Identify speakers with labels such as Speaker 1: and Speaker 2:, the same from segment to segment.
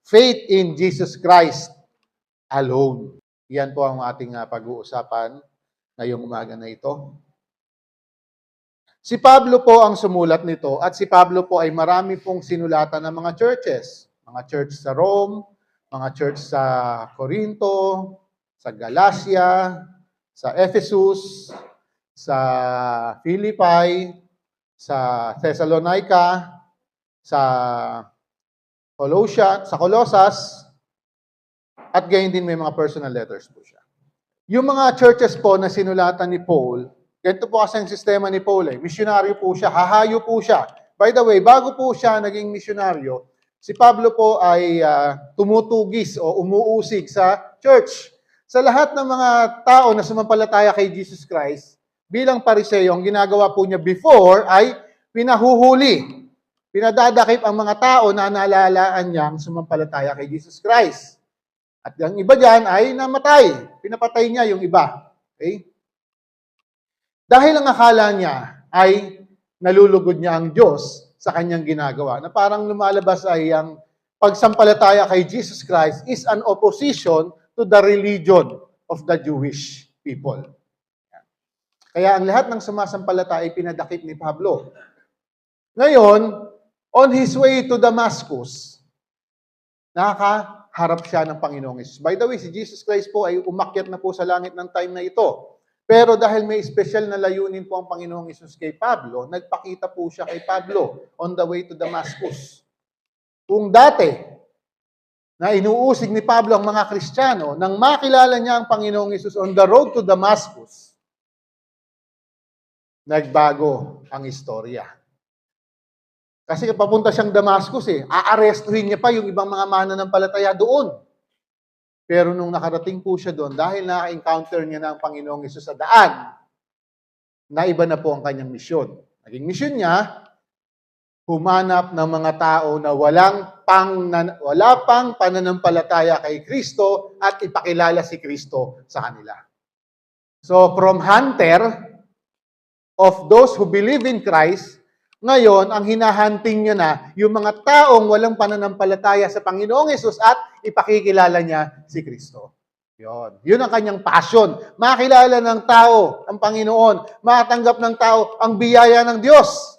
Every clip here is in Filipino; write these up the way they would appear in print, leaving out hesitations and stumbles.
Speaker 1: faith in Jesus Christ alone. Yan po ang ating pag-uusapan ngayong umaga na ito. Si Pablo po ang sumulat nito at si Pablo po ay marami pong sinulatan ng mga churches. Mga church sa Rome, mga church sa Corinto, sa Galacia, sa Ephesus, sa Philippi, sa Thessalonica, sa Colossus, at gayon din may mga personal letters po siya. Yung mga churches po na sinulatan ni Paul, ganito po kasi ang sistema ni Paul. Misyonaryo po siya, hahayo po siya. By the way, bago po siya naging misyonaryo, si Pablo po ay tumutugis o umuusig sa church. Sa lahat ng mga tao na sumampalataya kay Jesus Christ, bilang Pariseo, ang ginagawa po niya before ay pinahuhuli. Pinadadakip ang mga tao na naalalaan niyang sumampalataya kay Jesus Christ. At yung iba dyan ay namatay. Pinapatay niya yung iba. Okay? Dahil ang akala niya ay nalulugod niya ang Diyos sa kanyang ginagawa, na parang lumalabas ay ang pagsampalataya kay Jesus Christ is an opposition to the religion of the Jewish people. Kaya ang lahat ng sumasampalataya ay pinadakip ni Pablo. Ngayon, on his way to Damascus, nakakaharap siya ng Panginoong Hesus. By the way, si Jesus Christ po ay umakyat na po sa langit ng time na ito. Pero dahil may special na layunin po ang Panginoong Hesus kay Pablo, nagpakita po siya kay Pablo on the way to Damascus. Kung dati, na inuusig ni Pablo ang mga Kristiyano, nang makilala niya ang Panginoong Hesus on the road to Damascus, nagbago ang istorya. Kasi papunta siyang Damascus aarestuhin niya pa yung ibang mga mananampalataya doon. Pero nung nakarating po siya doon, dahil na-encounter niya na ang Panginoong Hesus sa daan, naiba na po ang kanyang misyon. Naging misyon niya, humanap ng mga tao na wala pang pananampalataya kay Kristo at ipakilala si Kristo sa kanila. So from hunter of those who believe in Christ, ngayon, ang hinahunting niya na yung mga taong walang pananampalataya sa Panginoong Hesus at ipakikilala niya si Kristo. Yun ang kanyang passion. Makilala ng tao ang Panginoon. Matanggap ng tao ang biyaya ng Diyos.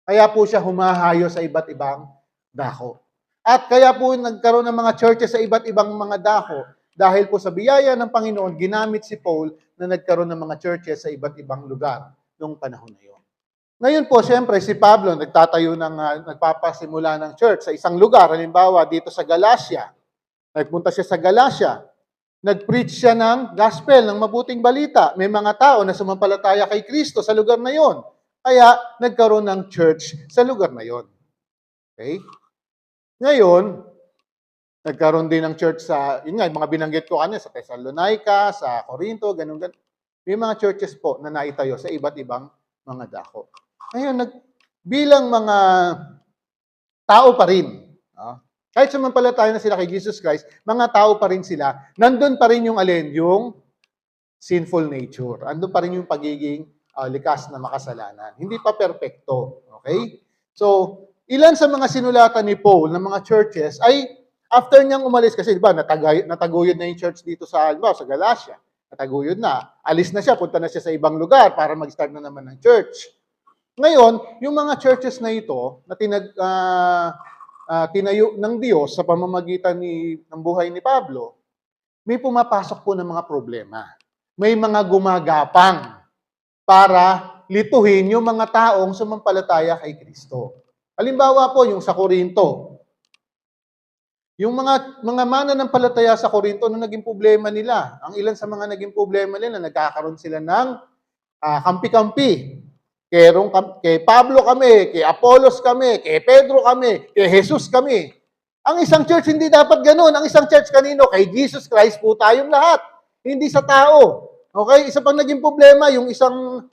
Speaker 1: Kaya po siya humahayo sa iba't ibang dako. At kaya po nagkaroon ng mga churches sa iba't ibang mga dako. Dahil po sa biyaya ng Panginoon, ginamit si Paul na nagkaroon ng mga churches sa iba't ibang lugar noong panahon na yun. Ngayon po, siyempre, si Pablo nagpapasimula ng church sa isang lugar. Halimbawa, dito sa Galacia. Nagpunta siya sa Galacia. Nag-preach siya ng gospel, ng mabuting balita. May mga tao na sumampalataya kay Kristo sa lugar na yon. Kaya, nagkaroon ng church sa lugar na yon. Okay? Ngayon, nagkaroon din ng church sa, yun nga, mga binanggit ko kanina, sa Thessalonica, sa Corinto, ganun. May mga churches po na naitayo sa iba't ibang mga dako. Ngayon, bilang mga tao pa rin, kahit sumampalataya na sila kay Jesus Christ, mga tao pa rin sila, nandun pa rin yung alin, yung sinful nature. Andun pa rin yung pagiging likas na makasalanan. Hindi pa perpekto. Okay? So, ilan sa mga sinulatan ni Paul ng mga churches ay after niyang umalis, kasi diba, nataguyod na yung church dito sa Galacia. Nataguyod na. Alis na siya, punta na siya sa ibang lugar para mag-start na naman ng church. Ngayon, yung mga churches na ito, na tinayo ng Diyos sa pamamagitan ng buhay ni Pablo, may pumapasok po ng mga problema. May mga gumagapang para lituhin yung mga taong sumampalataya kay Kristo. Halimbawa po, yung sa Corinto. Yung mga mananampalataya sa Corinto, ano naging problema nila? Ang ilan sa mga naging problema nila, nagkakaroon sila ng kampi-kampi. Kay Pablo kami, kay Apollos kami, kay Pedro kami, kay Jesus kami. Ang isang church hindi dapat ganun. Ang isang church kanino? Kay Jesus Christ po tayong lahat. Hindi sa tao. Okay? Isa pang naging problema, yung isang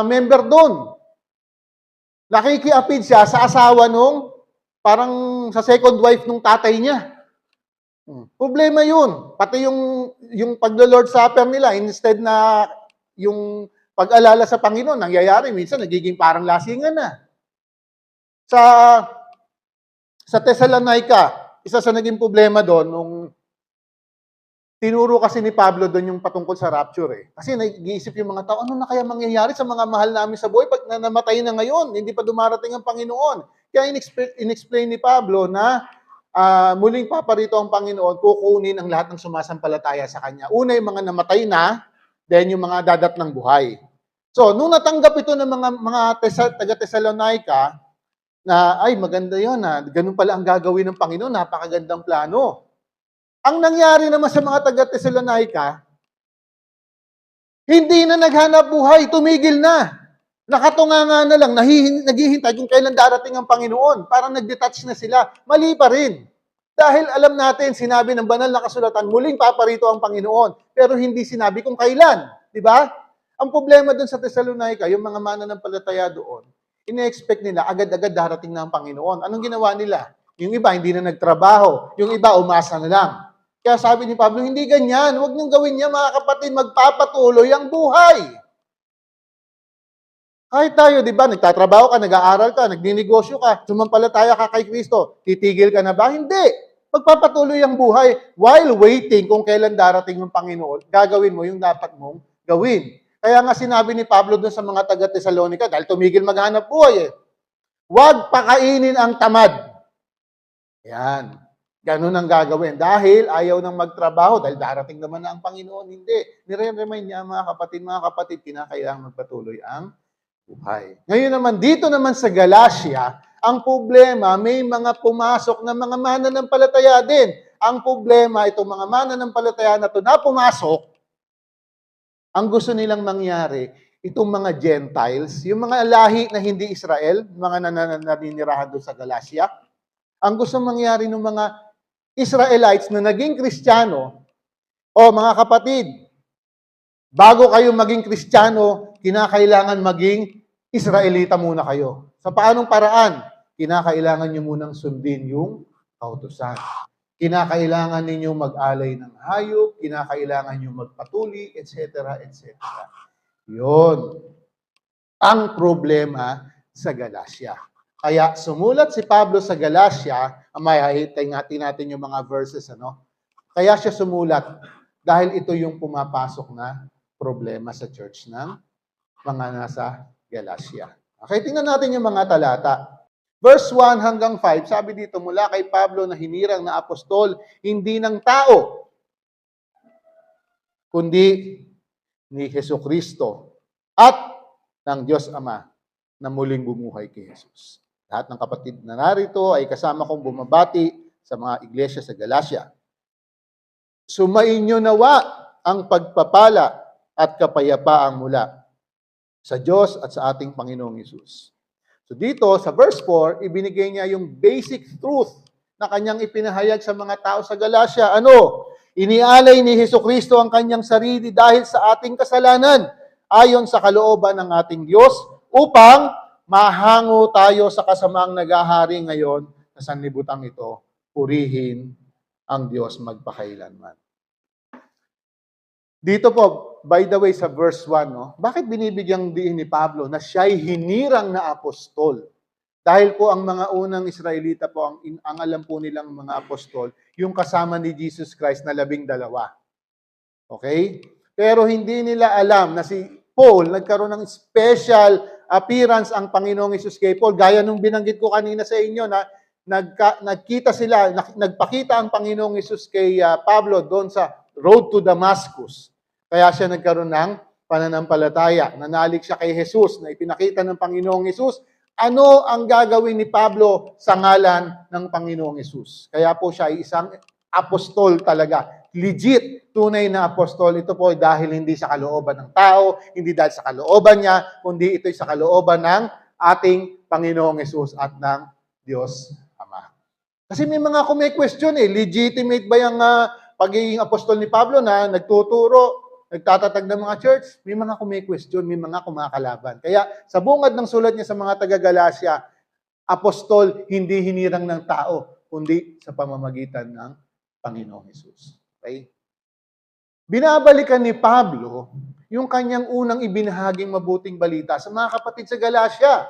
Speaker 1: member doon. Nakikiapid siya sa asawa nung parang sa second wife nung tatay niya. Problema yun. Pati yung paglo-Lord Supper nila, instead na yung pag-alala sa Panginoon, nangyayari, minsan nagiging parang lasingan na. Sa Thessalonica, isa sa naging problema doon, nung tinuro kasi ni Pablo doon yung patungkol sa rapture eh. Kasi nag-iisip yung mga tao, ano na kaya mangyayari sa mga mahal namin sa buhay pag namatay na ngayon, hindi pa dumarating ang Panginoon. Kaya in-explain ni Pablo na muling paparito ang Panginoon, kukunin ang lahat ng sumasampalataya sa Kanya. Una yung mga namatay na, then yung mga dadat ng buhay. So, nung natanggap ito ng mga taga-Thessalonica, na ay maganda yun, ganun pala ang gagawin ng Panginoon, napakagandang plano. Ang nangyari naman sa mga taga-Thessalonica, hindi na naghanap buhay, tumigil na. Nakatunganga na lang, naghihintay kung kailan darating ang Panginoon. Parang nag-detach na sila. Mali pa rin. Dahil alam natin, sinabi ng banal na kasulatan, muling paparito ang Panginoon. Pero hindi sinabi kung kailan. Di ba? Ang problema dun sa Thessalonica, yung mga mananampalataya doon, ine-expect nila, agad-agad darating na ang Panginoon. Anong ginawa nila? Yung iba, hindi na nagtrabaho. Yung iba, umasa na lang. Kaya sabi ni Pablo, hindi ganyan. Huwag niyong gawin niya, mga kapatid, magpapatuloy ang buhay. Kahit tayo, di ba, nagtatrabaho ka, nag-aaral ka, nagninegosyo ka, sumampalataya ka kay Kristo, titigil ka na ba? Hindi. Magpapatuloy ang buhay while waiting kung kailan darating yung Panginoon, gagawin mo yung dapat mong gawin. Kaya nga sinabi ni Pablo doon sa mga taga-Thessalonica, dahil tumigil maghanap buhay huwag pakainin ang tamad. Yan. Ganun ang gagawin. Dahil ayaw nang magtrabaho, dahil darating naman na ang Panginoon. Hindi. Nire-remind niya mga kapatid, kinakailangan magpatuloy ang buhay. Ngayon naman, dito naman sa Galacia, ang problema, may mga pumasok na mga mananampalataya din. Ang problema, itong mga mananampalataya na ito na pumasok, ang gusto nilang mangyari, itong mga Gentiles, yung mga lahi na hindi Israel, mga naninirahan doon sa Galacia, ang gusto mangyari ng mga Israelites na naging Kristiyano, mga kapatid, bago kayo maging Kristiyano, kinakailangan maging Israelita muna kayo. Sa paanong paraan? Kinakailangan nyo munang sundin yung kautusan. Kinakailangan ninyo mag-alay ng hayop, kinakailangan nyo magpatuli, etc., etc. Yun ang problema sa Galacia. Kaya sumulat si Pablo sa Galacia, tingnan natin yung mga verses, Kaya siya sumulat dahil ito yung pumapasok na problema sa church ng mga nasa Galacia. Okay, tingnan natin yung mga talata. Verse 1 hanggang 5, sabi dito, mula kay Pablo na hinirang na apostol, hindi ng tao, kundi ni Jesucristo at ng Diyos Ama na muling bumuhay kay Jesus. Lahat ng kapatid na narito ay kasama kong bumabati sa mga iglesia sa Galacia. Sumainyo nawa ang pagpapala at kapayapaang mula sa Diyos at sa ating Panginoong Hesus. So dito, sa verse 4, ibinigay niya yung basic truth na kanyang ipinahayag sa mga tao sa Galacia. Ano? Inialay ni Jesucristo ang kanyang sarili dahil sa ating kasalanan ayon sa kalooban ng ating Diyos upang mahango tayo sa kasamaang naghahari ngayon sa sanlibutan ito, purihin ang Diyos magpakailanman. Dito po, by the way, sa verse 1, bakit binibigyang diin ni Pablo na siya'y hinirang na apostol? Dahil po ang mga unang Israelita po, ang alam po nilang mga apostol, yung kasama ni Jesus Christ na 12. Okay? Pero hindi nila alam na si Paul, nagkaroon ng special appearance ang Panginoong Hesus kay Paul. Gaya nung binanggit ko kanina sa inyo na nagpakita ang Panginoong Hesus kay Pablo doon sa road to Damascus. Kaya siya nagkaroon ng pananampalataya. Nanalig siya kay Jesus na ipinakita ng Panginoong Hesus. Ano ang gagawin ni Pablo sa ngalan ng Panginoong Hesus? Kaya po siya ay isang apostol talaga. Legit, tunay na apostol. Ito po dahil hindi sa kalooban ng tao, hindi dahil sa kalooban niya, kundi ito'y sa kalooban ng ating Panginoong Hesus at ng Diyos Ama. Kasi may mga question legitimate ba yung pagiging apostol ni Pablo na nagtuturo, nagtatatag ng mga church? May mga question, may mga kumakalaban. Kaya sa bungad ng sulat niya sa mga taga-Galacia, apostol hindi hinirang ng tao, kundi sa pamamagitan ng Panginoong Hesus. Okay? Binabalikan ni Pablo yung kanyang unang ibinahaging mabuting balita sa mga kapatid sa Galacia.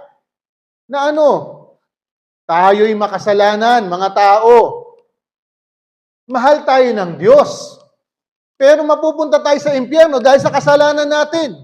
Speaker 1: Na tayo'y makasalanan, mga tao. Mahal tayo ng Diyos. Pero mapupunta tayo sa impyerno dahil sa kasalanan natin.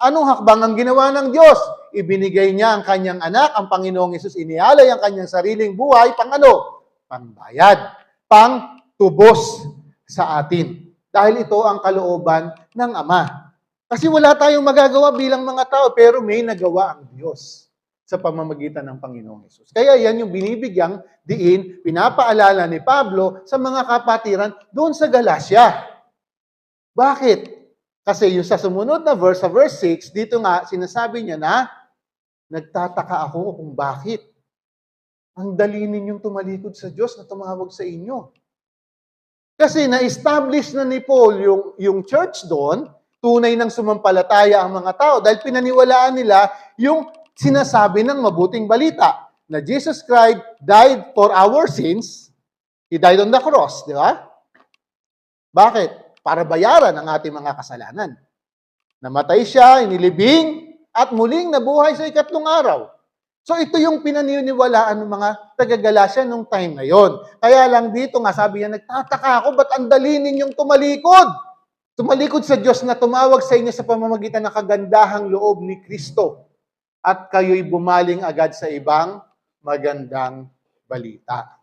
Speaker 1: Anong hakbang ang ginawa ng Diyos? Ibinigay niya ang kanyang anak, ang Panginoong Hesus, inialay ang kanyang sariling buhay, pang ano? Pangbayad, pang tubos sa atin. Dahil ito ang kalooban ng Ama. Kasi wala tayong magagawa bilang mga tao, pero may nagawa ang Diyos sa pamamagitan ng Panginoong Hesus. Kaya yan yung binibigyang diin, pinapaalala ni Pablo sa mga kapatiran doon sa Galacia. Bakit? Kasi yung sa sumunod na verse, sa verse 6, dito nga, sinasabi niya na, nagtataka ako kung bakit. Ang dali ninyong tumalikod sa Diyos na tumawag sa inyo. Kasi na-establish na ni Paul yung church doon, tunay ng sumampalataya ang mga tao dahil pinaniwalaan nila yung sinasabi ng mabuting balita na Jesus Christ died for our sins. He died on the cross, di ba? Bakit? Para bayaran ang ating mga kasalanan. Namatay siya, inilibing, at muling nabuhay sa ikatlong araw. So ito yung pinaniniwalaan ng mga taga-Galacia nung time na yon. Kaya lang dito nga, sabi niya, nagtataka ako, ba't ang dali ninyong tumalikod? Tumalikod sa Diyos na tumawag sa inyo sa pamamagitan ng kagandahang loob ni Kristo. At kayo'y bumaling agad sa ibang magandang balita.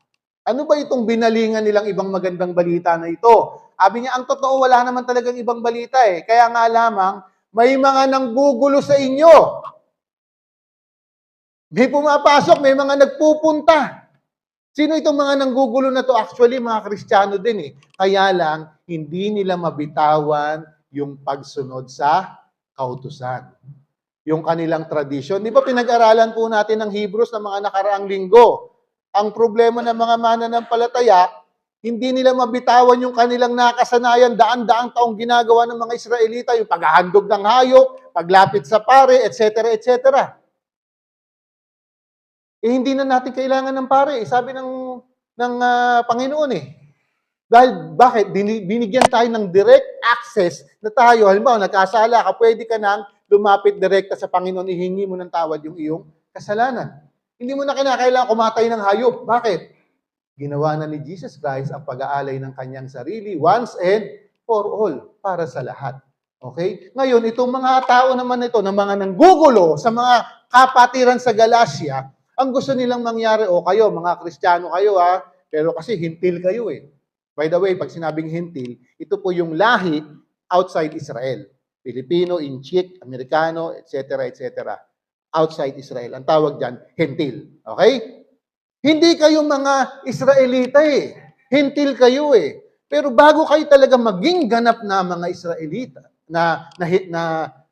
Speaker 1: Ano ba itong binalingan nilang ibang magandang balita na ito? Sabi niya, ang totoo, wala naman talagang ibang balita eh. Kaya nga lamang, may mga nanggugulo sa inyo. May pumapasok, may mga nagpupunta. Sino itong mga nanggugulo na to? Actually, mga Kristiyano din eh. Kaya lang, hindi nila mabitawan yung pagsunod sa kautusan. Yung kanilang tradisyon. Di ba pinag-aralan po natin ng Hebrews na mga nakaraang linggo? Ang problema ng mga mananampalataya, hindi nila mabitawan yung kanilang nakasanayan, daan-daang taong ginagawa ng mga Israelita, yung paghahandog ng hayop, paglapit sa pare, etc., etc. Eh, hindi na natin kailangan ng pare. Sabi ng Panginoon eh. Dahil bakit? Binigyan tayo ng direct access na tayo. Halimbawa, nagkasala ka, pwede ka nang lumapit direkta sa Panginoon, ihingi mo ng tawad yung iyong kasalanan. Hindi mo na kinakailangan kumatay ng hayop. Bakit? Ginawa na ni Jesus Christ ang pag-aalay ng kanyang sarili once and for all, para sa lahat. Okay? Ngayon, itong mga tao naman ito, na mga nanggugulo sa mga kapatiran sa Galacia, ang gusto nilang mangyari, kayo, mga Kristiyano kayo pero kasi hintil kayo eh. By the way, pag sinabing hintil, ito po yung lahi outside Israel. Pilipino, Inchik, Amerikano, etc., etc. Outside Israel. Ang tawag dyan, hintil. Okay? Hindi kayo mga Israelita eh. Hintil kayo eh. Pero bago kayo talaga maging ganap na mga Israelita, na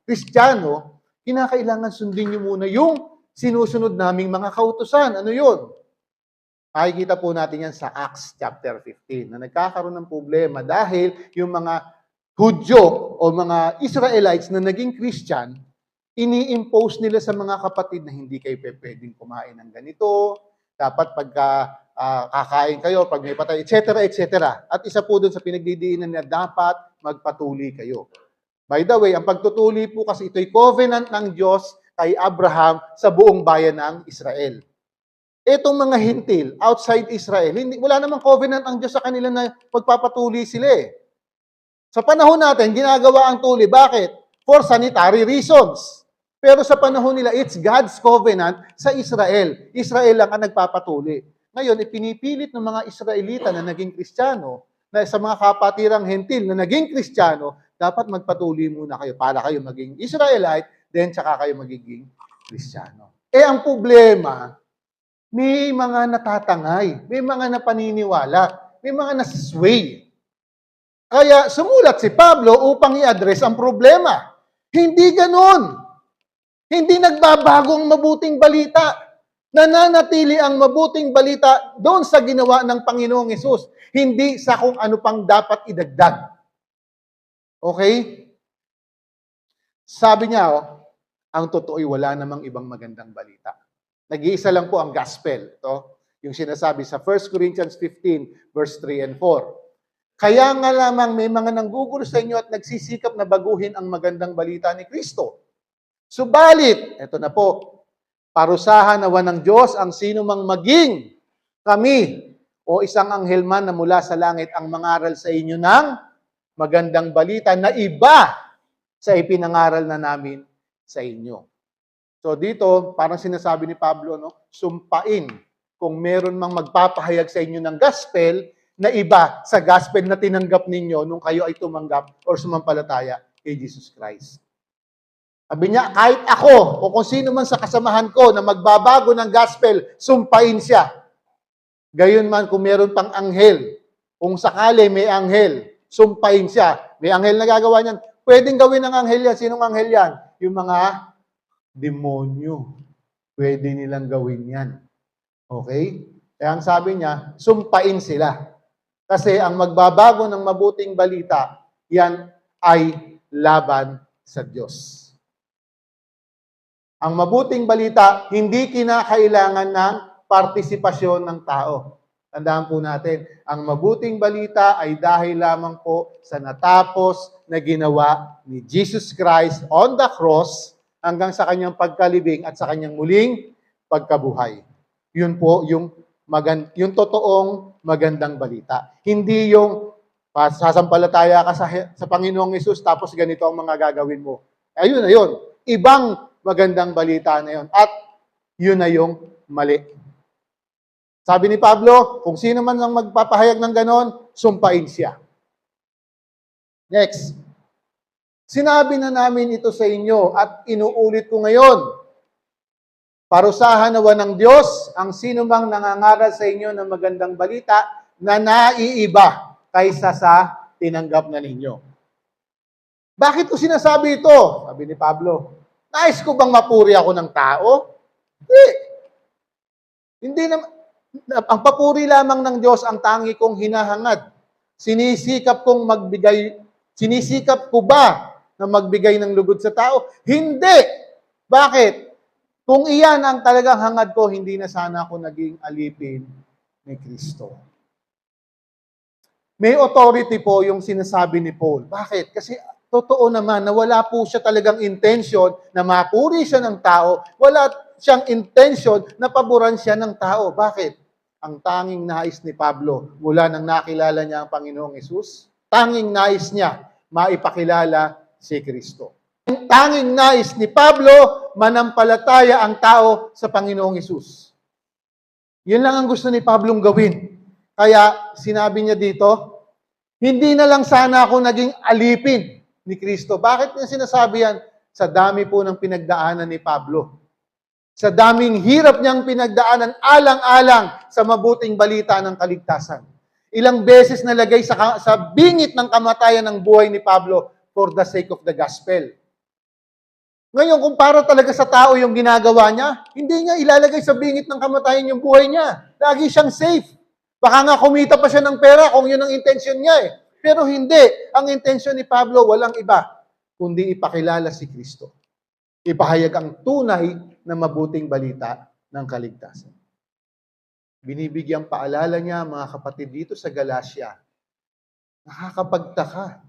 Speaker 1: Kristiyano, kinakailangan sundin nyo muna yung sinusunod naming mga kautusan. Ano yun? Makikita po natin yan sa Acts chapter 15 na nagkakaroon ng problema dahil yung mga Hudyo o mga Israelites na naging Christian, ini-impose nila sa mga kapatid na hindi kayo pwedeng kumain ng ganito, dapat pagka kakain kayo, pag may patay, etc., etc. At isa po doon sa pinagdidiinan na dapat magpatuli kayo. By the way, ang pagtutuli po kasi ito'y covenant ng Diyos kay Abraham sa buong bayan ng Israel. Itong mga hintil, outside Israel, wala namang covenant ang Diyos sa kanila na magpapatuli sila eh. Sa panahon natin, ginagawa ang tuli. Bakit? For sanitary reasons. Pero sa panahon nila, it's God's covenant sa Israel. Israel lang ang nagpapatuli. Ngayon, ipinipilit ng mga Israelita na naging Kristiyano, na sa mga kapatirang hentil na naging Kristiyano, dapat magpatuli muna kayo para kayo maging Israelite, then tsaka kayo magiging Kristiyano. Eh, ang problema, may mga natatangay, may mga napaniniwala, may mga nasisway. Kaya sumulat si Pablo upang i-address ang problema. Hindi ganon. Hindi nagbabago ang mabuting balita. Nananatili ang mabuting balita doon sa ginawa ng Panginoong Hesus. Hindi sa kung ano pang dapat idagdag. Okay? Sabi niya, ang totoo'y wala namang ibang magandang balita. Nag-iisa lang po ang gospel. Ito, yung sinasabi sa 1 Corinthians 15, verse 3 and 4. Kaya nga lamang may mga nanggugulo sa inyo at nagsisikap na baguhin ang magandang balita ni Kristo. Subalit, eto na po, parusahan nawa ng Diyos ang sino mang maging kami o o isang anghel man na mula sa langit ang mangaral sa inyo ng magandang balita na iba sa ipinangaral na namin sa inyo. So dito, parang sinasabi ni Pablo, no, sumpain kung meron mang magpapahayag sa inyo ng gospel na iba sa gospel na tinanggap ninyo nung kayo ay tumanggap or sumampalataya kay Jesus Christ. Sabi niya, kahit ako o kung sino man sa kasamahan ko na magbabago ng gospel, sumpain siya. Gayon man kung meron pang anghel, kung sakali may anghel, sumpain siya. May anghel na gagawa niyan. Pwedeng gawin ng anghel yan. Sinong anghel yan? Yung mga demonyo. Pwede nilang gawin yan. Okay? Kaya ang sabi niya, sumpain sila. Kasi ang magbabago ng mabuting balita, yan ay laban sa Diyos. Ang mabuting balita, hindi kinakailangan ng partisipasyon ng tao. Tandaan po natin, ang mabuting balita ay dahil lamang po sa natapos na ginawa ni Jesus Christ on the cross hanggang sa kanyang pagkalibing at sa kanyang muling pagkabuhay. Yun po yung totoong magandang balita. Hindi yung sasampalataya ka sa Panginoong Hesus tapos ganito ang mga gagawin mo. Ayun na yun. Ibang magandang balita na yun. At yun na yung mali. Sabi ni Pablo, kung sino man ang magpapahayag ng ganon, sumpain siya. Next. Sinabi na namin ito sa inyo at inuulit ko ngayon. Parusahan nawa ng Diyos ang sino mang nangangaral sa inyo ng magandang balita na naiiba kaysa sa tinanggap na ninyo. Bakit ko sinasabi ito? Sabi ni Pablo, nais ko bang mapuri ako ng tao? Hindi. Hindi naman. Ang papuri lamang ng Diyos ang tangi kong hinahangad. Sinisikap ko ba na magbigay ng lugod sa tao? Hindi. Bakit? Kung iyan ang talagang hangad ko, hindi na sana ako naging alipin ni Kristo. May authority po yung sinasabi ni Paul. Bakit? Kasi totoo naman na wala po siya talagang intention na mapuri siya ng tao. Wala siyang intention na paboran siya ng tao. Bakit? Ang tanging nais ni Pablo mula nang nakilala niya ang Panginoong Hesus, tanging nais niya maipakilala si Kristo. Ang tanging nais ni Pablo, manampalataya ang tao sa Panginoong Hesus. Yun lang ang gusto ni Pablong gawin. Kaya sinabi niya dito, hindi na lang sana ako naging alipin ni Kristo. Bakit niya sinasabi yan? Sa dami po ng pinagdaanan ni Pablo. Sa daming hirap niyang pinagdaanan, alang-alang sa mabuting balita ng kaligtasan. Ilang beses nalagay sa bingit ng kamatayan ng buhay ni Pablo for the sake of the gospel. Ngayon, kung para talaga sa tao yung ginagawa niya, hindi niya ilalagay sa bingit ng kamatayan yung buhay niya. Lagi siyang safe. Baka nga kumita pa siya ng pera kung yun ang intention niya eh. Pero hindi. Ang intention ni Pablo, walang iba, kundi ipakilala si Kristo. Ipahayag ang tunay na mabuting balita ng kaligtasan. Binibigyang paalala niya, mga kapatid, dito sa Galacia, nakakapagtaka.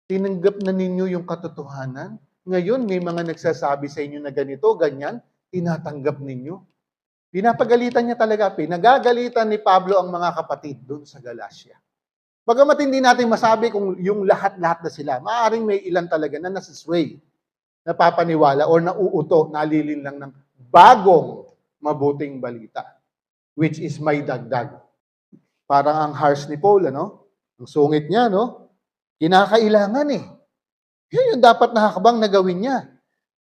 Speaker 1: Tinanggap na ninyo yung katotohanan. Ngayon, may mga nagsasabi sa inyo na ganito, ganyan, tinatanggap ninyo. Pinapagalitan niya talaga, pinagagalitan ni Pablo ang mga kapatid doon sa Galacia. Bagamat hindi natin masabi kung yung lahat-lahat na sila, maaaring may ilan talaga na nasasway, napapaniwala, or nauuto, nalilin lang ng bagong mabuting balita, which is may dagdag. Parang ang harsh ni Paul, ano? Ang sungit niya, no? Kinakailangan eh. Yun yung dapat na hakbang na gawin niya.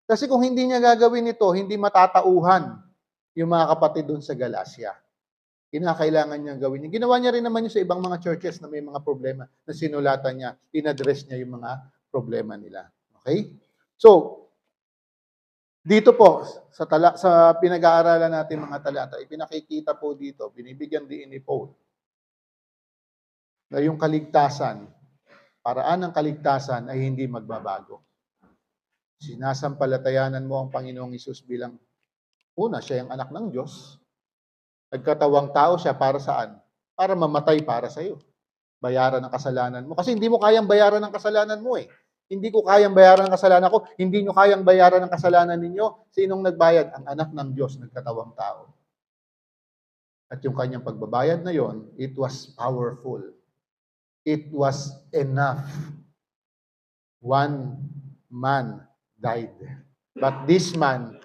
Speaker 1: Kasi kung hindi niya gagawin ito, hindi matatauhan yung mga kapatid doon sa Galacia. Kinakailangan niyang gawin niya. Ginawa niya rin naman yun sa ibang mga churches na may mga problema na sinulatan niya, in-address niya yung mga problema nila. Okay? So, dito po, sa pinag-aaralan natin mga talata, ipinakikita po dito, binibigyan din ni Paul, na yung kaligtasan, paraan ng kaligtasan ay hindi magbabago. Sinasampalatayanan mo ang Panginoong Hesus bilang una, siya yung anak ng Diyos. Nagkatawang tao siya para saan? Para mamatay para sa iyo. Bayaran ng kasalanan mo. Kasi hindi mo kayang bayaran ng kasalanan mo eh. Hindi ko kayang bayaran ng kasalanan ko. Hindi nyo kayang bayaran ng kasalanan ninyo. Sinong nagbayad? Ang anak ng Diyos, nagkatawang tao. At yung kanyang pagbabayad na yon, it was powerful. It was enough. One man died. But this man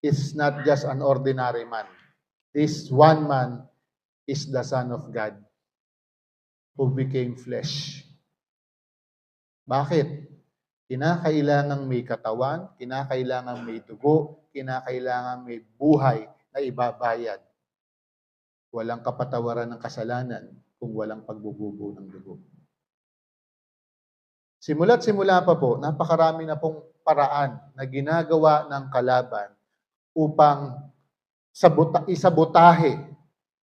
Speaker 1: is not just an ordinary man. This one man is the Son of God who became flesh. Bakit? Kinakailangang may katawan, kinakailangang may dugo, kinakailangang may buhay na ibabayad. Walang kapatawaran ng kasalanan kung walang pagbububo ng dugo. Simula't simula pa po, napakarami na pong paraan na ginagawa ng kalaban upang isabotahe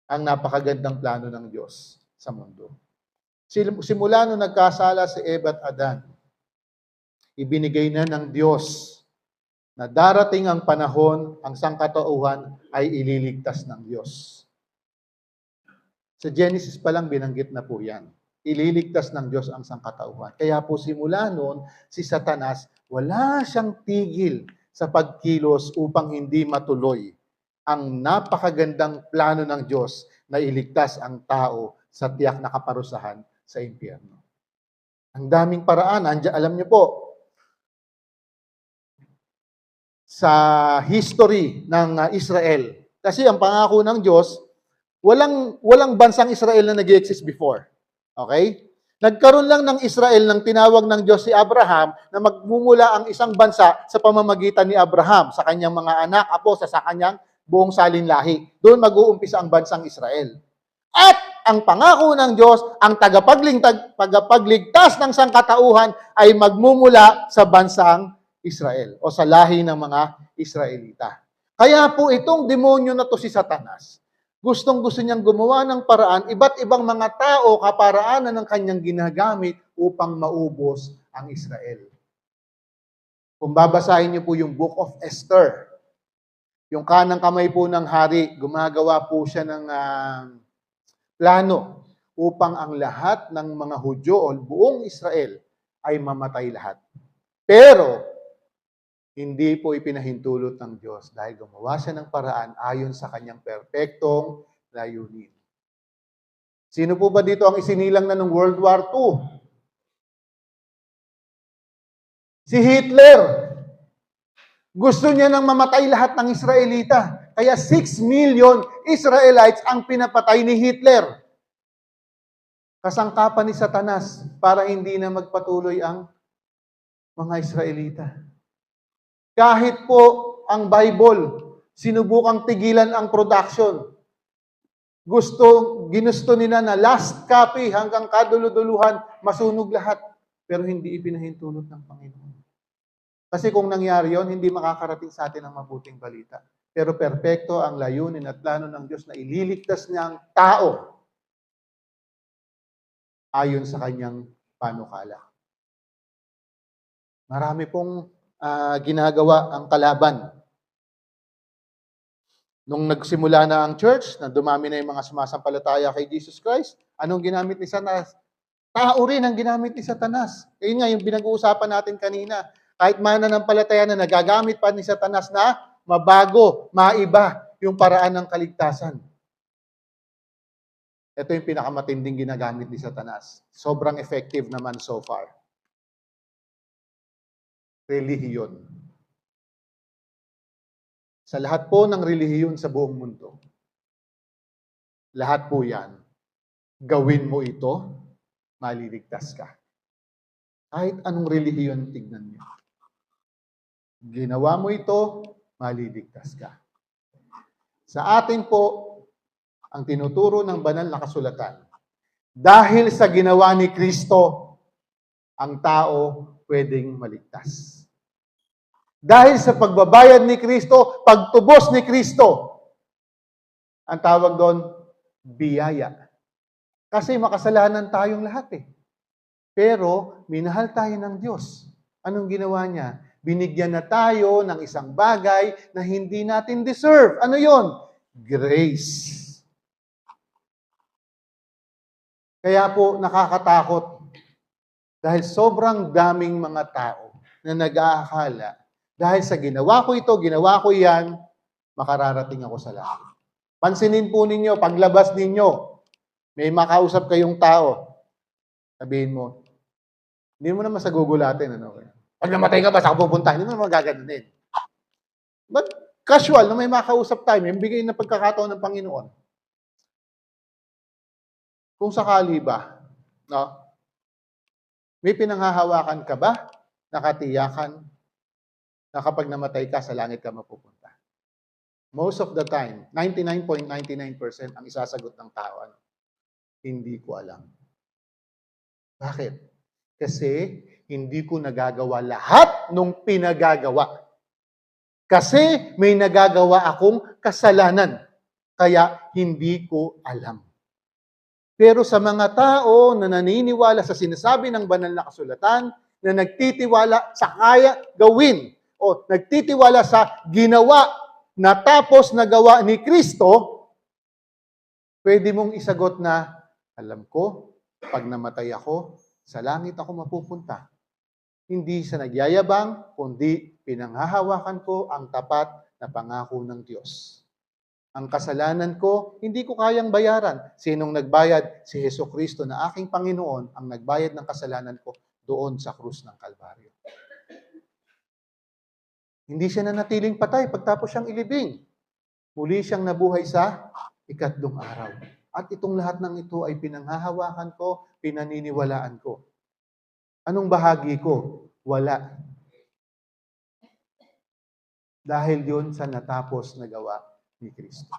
Speaker 1: ang napakagandang plano ng Diyos sa mundo. Simula nung nagkasala si Eva at Adan, ibinigay na ng Diyos na darating ang panahon, ang sangkatauhan ay ililigtas ng Diyos. Sa Genesis pa lang binanggit na po yan. Ililigtas ng Diyos ang sangkatauhan. Kaya po simula noon, si Satanas, wala siyang tigil sa pagkilos upang hindi matuloy ang napakagandang plano ng Diyos na iligtas ang tao sa tiyak na kaparusahan sa impyerno. Ang daming paraan. Alam niyo po, sa history ng Israel, kasi ang pangako ng Diyos, walang bansang Israel na nag-exist before. Okay? Nagkaroon lang ng Israel ng tinawag ng Diyos si Abraham na magmumula ang isang bansa sa pamamagitan ni Abraham, sa kanyang mga anak, apo, sa kanyang buong salinlahi. Doon mag-uumpisa ang bansang Israel. At ang pangako ng Diyos, ang tagapagligtas ng sangkatauhan ay magmumula sa bansang Israel o sa lahi ng mga Israelita. Kaya po itong demonyo na to si Satanas, gustong-gusto niyang gumawa ng paraan, iba't ibang mga tao, kaparaanan ng kanyang ginagamit upang maubos ang Israel. Kung babasahin niyo po yung Book of Esther, yung kanang kamay po ng hari, gumagawa po siya ng plano upang ang lahat ng mga Hudyo o buong Israel ay mamatay lahat. Pero, hindi po ipinahintulot ng Diyos dahil gumawa siya ng paraan ayon sa kanyang perpektong layunin. Sino po ba dito ang isinilang na ng World War II? Si Hitler. Gusto niya nang mamatay lahat ng Israelita. Kaya 6 million Israelites ang pinapatay ni Hitler. Kasangkapan ni Satanas para hindi na magpatuloy ang mga Israelita. Kahit po ang Bible, sinubukang tigilan ang production. Ginusto nila na last copy hanggang kaduluduluhan, masunog lahat. Pero hindi ipinahintulot ng Panginoon. Kasi kung nangyari yon, hindi makakarating sa atin ang mabuting balita. Pero perpekto ang layunin at plano ng Diyos na ililigtas niya ang tao ayon sa kanyang panukala. Marami pong ginagawa ang kalaban. Nung nagsimula na ang church, na dumami na yung mga sumasampalataya kay Jesus Christ, anong ginamit ni Satanas? Tao rin ang ginamit ni Satanas. Kaya nga, yung pinag-uusapan natin kanina, kahit mananampalataya na nagagamit pa ni Satanas na mabago, maiba yung paraan ng kaligtasan. Ito yung pinakamatinding ginagamit ni Satanas. Sobrang effective naman so far. Relihiyon. Sa lahat po ng relihiyon sa buong mundo, lahat po yan, gawin mo ito, maliligtas ka. Kahit anong relihiyon tignan niyo. Ginawa mo ito, maliligtas ka. Sa atin po, ang tinuturo ng banal na kasulatan, dahil sa ginawa ni Kristo, ang tao pwedeng maligtas. Dahil sa pagbabayad ni Kristo, pagtubos ni Kristo, ang tawag doon, biyaya. Kasi makasalanan tayong lahat eh. Pero, minahal tayo ng Diyos. Anong ginawa niya? Binigyan na tayo ng isang bagay na hindi natin deserve. Ano yon? Grace. Kaya po, nakakatakot. Dahil sobrang daming mga tao na nag-aakala, dahil sa ginawa ko ito, ginawa ko yan, makararating ako sa langit. Pansinin po ninyo, paglabas ninyo, may makausap kayong tao. Sabihin mo, hindi mo naman sagugulatin. Ano? Pag namatay ka ba, saan ka pupunta? Hindi mo naman gaganunin. But casual, na may makausap tayo, may bigay na pagkakataon ng Panginoon. Kung sakali ba, no? May pinanghahawakan ka ba? Nakatiyakan na kapag namatay ka, sa langit ka mapupunta. Most of the time, 99.99% ang isasagot ng tao, hindi ko alam. Bakit? Kasi hindi ko nagagawa lahat nung pinagagawa. Kasi may nagagawa akong kasalanan. Kaya hindi ko alam. Pero sa mga tao na naniniwala sa sinasabi ng banal na kasulatan, na nagtitiwala sa kaya gawin, o nagtitiwala sa ginawa na tapos na gawa ni Kristo, pwede mong isagot na, alam ko, pag namatay ako, sa langit ako mapupunta. Hindi sa nagyayabang, kundi pinanghahawakan ko ang tapat na pangako ng Diyos. Ang kasalanan ko, hindi ko kayang bayaran. Sinong nagbayad? Si Jesucristo na aking Panginoon ang nagbayad ng kasalanan ko doon sa krus ng Kalbaryo. Hindi siya nanatiling patay pagtapos siyang ilibing. Muli siyang nabuhay sa ikatlong araw. At itong lahat ng ito ay pinanghahawakan ko, pinaniniwalaan ko. Anong bahagi ko? Wala. Dahil yun sa natapos na gawa ni Kristo.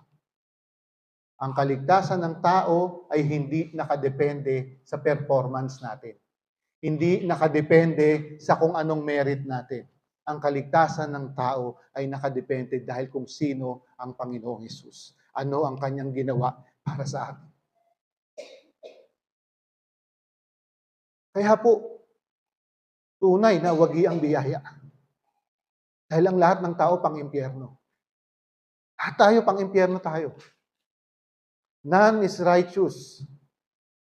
Speaker 1: Ang kaligtasan ng tao ay hindi nakadepende sa performance natin. Hindi nakadepende sa kung anong merit natin. Ang kaligtasan ng tao ay nakadepende dahil kung sino ang Panginoong Hesus. Ano ang kanyang ginawa para sa atin. Kaya po, tunay na wagi ang biyaya. Dahil ang lahat ng tao pang-impyerno. At tayo pang-impyerno tayo. None is righteous,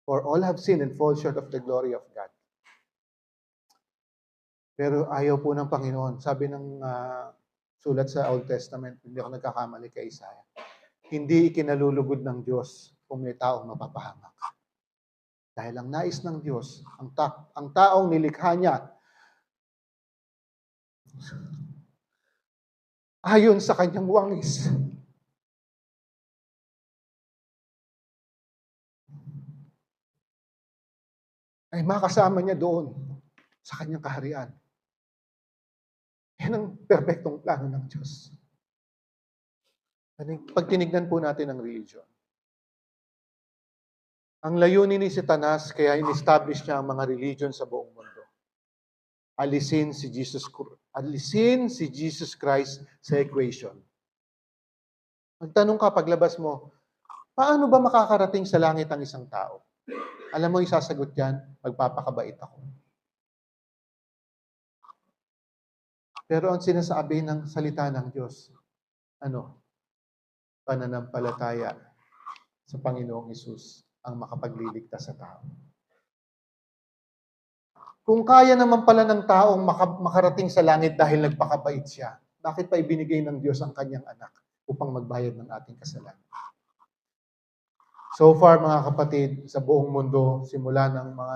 Speaker 1: for all have sinned and fall short of the glory of God. Pero ayaw po ng Panginoon. Sabi ng sulat sa Old Testament, hindi ako nagkakamali kay Isaiah, hindi ikinalulugod ng Diyos kung may taong mapapahamak. Dahil ang nais ng Diyos, ang taong nilikha niya, ayon sa kanyang wangis, ay makasama niya doon sa kanyang kaharian. Yan ang perfectong plano ng Diyos. Pag tinignan po natin ang religion, ang layunin ni Satanas, kaya in-establish niya ang mga religion sa buong mundo. Alisin si Jesus Christ sa equation. Magtanong ka paglabas mo, paano ba makakarating sa langit ang isang tao? Alam mo, isasagot yan, magpapakabait ako. Pero ang sinasabi ng salita ng Diyos, pananampalataya sa Panginoong Hesus ang makapagliligtas sa tao. Kung kaya naman pala ng taong makarating sa langit dahil nagpakabait siya, bakit pa ibinigay ng Diyos ang kanyang anak upang magbayad ng ating kasalanan? So far, mga kapatid, sa buong mundo, simula ng mga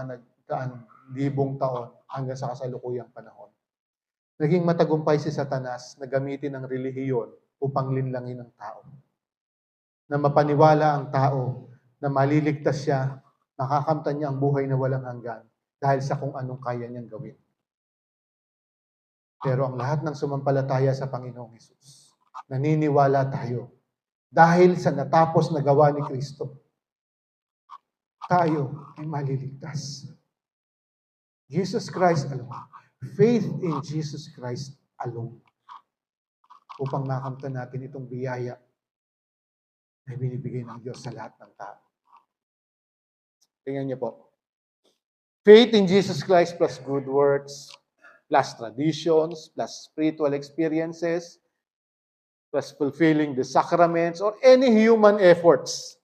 Speaker 1: libong taon hanggang sa kasalukuyang panahon, naging matagumpay si Satanas na gamitin ang relihiyon upang linlangin ang tao. Na mapaniwala ang tao na maliligtas siya, makakamtan niya ang buhay na walang hanggan dahil sa kung anong kaya niyang gawin. Pero ang lahat ng sumampalataya sa Panginoong Hesus, naniniwala tayo dahil sa natapos na gawa ni Kristo, tayo ay maliligtas. Jesus Christ alone. Faith in Jesus Christ alone. Upang makamtan natin itong biyaya na binibigay ng Diyos sa lahat ng tao. Tingnan niyo po. Faith in Jesus Christ plus good works, plus traditions, plus spiritual experiences, plus fulfilling the sacraments, or any human efforts.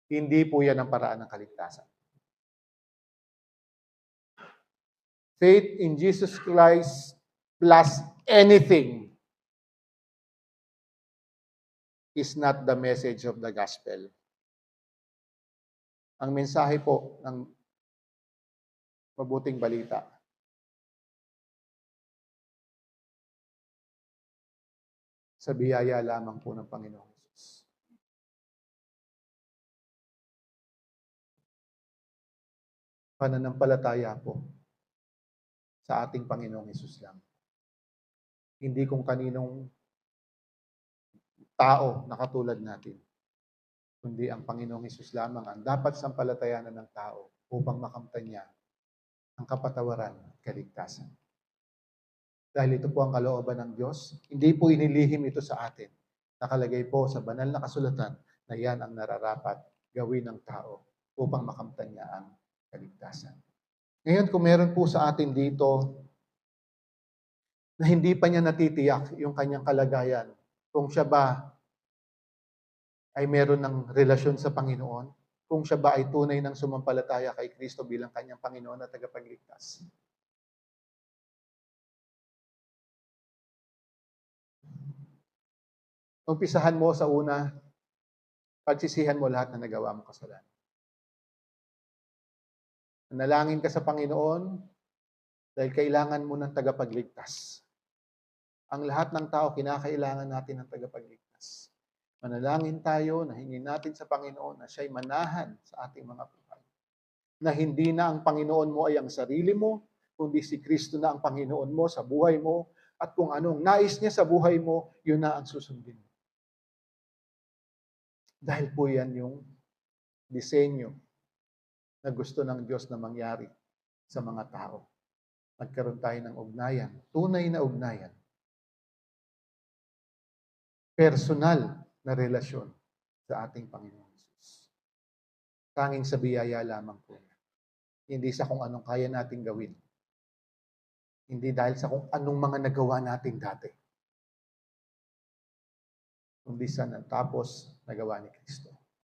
Speaker 1: Hindi po yan ang paraan ng kaligtasan. Faith in Jesus Christ plus anything is not the message of the gospel. Ang mensahe po ng mabuting balita sa biyaya lamang po ng Panginoong Hesus. Pananampalataya po sa ating Panginoong Hesus lang. Hindi kung kaninong tao na katulad natin, kundi ang Panginoong Hesus lamang ang dapat sampalatayanan ng tao upang makamtan niya ang kapatawaran at kaligtasan. Dahil ito po ang kalooban ng Diyos, hindi po inilihim ito sa atin. Nakalagay po sa banal na kasulatan na yan ang nararapat gawin ng tao upang makamtan niya ang kaligtasan. Ngayon, kung meron po sa atin dito na hindi pa niya natitiyak yung kanyang kalagayan, kung siya ba ay meron ng relasyon sa Panginoon, kung siya ba ay tunay ng sumampalataya kay Kristo bilang kanyang Panginoon at tagapagligtas. Umpisahan mo sa una, pagsisihan mo lahat na nagawa mo kasalanan. Manalangin ka sa Panginoon dahil kailangan mo ng tagapagligtas. Ang lahat ng tao, kinakailangan natin ng tagapagligtas. Manalangin tayo na hingin natin sa Panginoon na siya'y manahan sa ating mga buhay. Na hindi na ang Panginoon mo ay ang sarili mo, kundi si Kristo na ang Panginoon mo sa buhay mo, at kung anong nais niya sa buhay mo, yun na ang susundin mo. Dahil po yan yung disenyo na gusto ng Diyos na mangyari sa mga tao. Magkaroon tayo ng ugnayan, tunay na ugnayan. Personal na relasyon sa ating Panginoon Jesus. Tanging sa biyaya lamang po. Hindi sa kung anong kaya nating gawin. Hindi dahil sa kung anong mga nagawa natin dati. Kundi sa natapos nagawa ni Kristo.